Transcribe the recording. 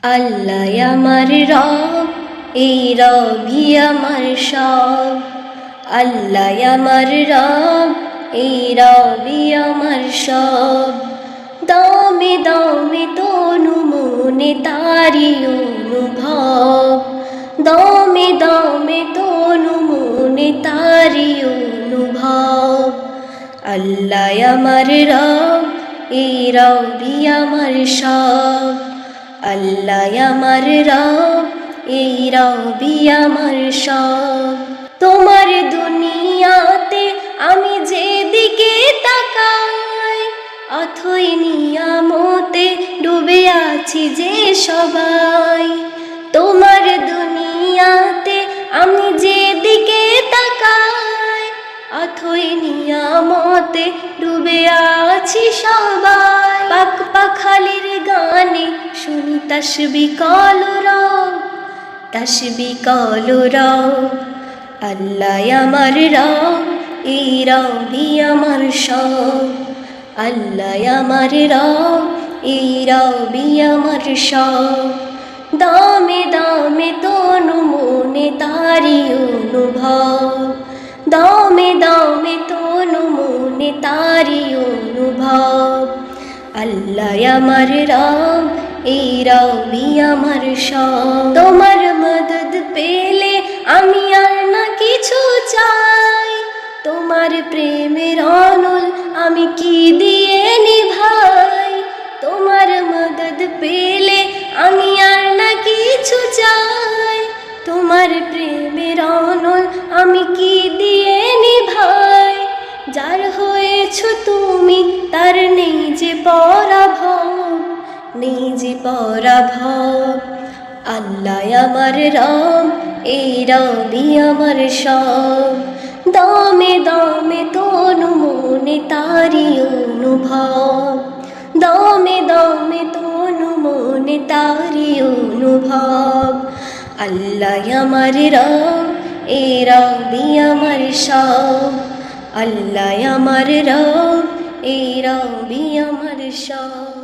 আল্লাহ আমার রব, এই রবই আমার সব। আল্লাহ আমার রব, এই রবই আমার সব। দমে দমে তনু মনে তারি অনুভব, দমে দমে তনু মনে তারি অনুভব। আল্লাহ আমার রব, এই রবই আমার সব। আল্লাহ আমার রব, এই রবই আমার সব। তোমার দুনিয়াতে আমি যেদিকে তাকাই, অথই নিয়ামতে ডুবে আছি যে সবাই। তোমার দুনিয়াতে আমি যেদিকে তাকাই, অথই নিয়ামতে ডুবে আছি সবাই। পাক পাখালির গানে শুনি তাসবিহ কলরব, তাসবিহ কলরব। আল্লাহ আমার রব, এই রবই আমার সব। আল্লাহ আমার রব, এই রবই আমার সব। দমে দমে তনু মনে তারি অনুভব, দমে দমে তনু মনে তারি অনুভব। আল্লাহ আমার রব, এই রবই আমার সব। তোমার মদদ পেলে আমি আর না কিছু চাই, তোমার প্রেমের অনল আমি কি দিয়ে নিভাই। তোমার মদদ পেলে আমি আর না কিছু চাই, তোমার প্রেমের অনল আমি কি দিয়ে নিভাই। যার হয়েছো তুমি তার নেই যে পরাভব, নেই যে পরাভব। আল্লাহ আমার রব, এই রবই আমার সব। দমে দমে তনু মনে তারি অনুভব, দমে দমে তনু মনে তারি অনুভব। আল্লাহ আমার রব, এই রবই আমার সব। আল্লাহ আমার রব, এই রবই আমার সব।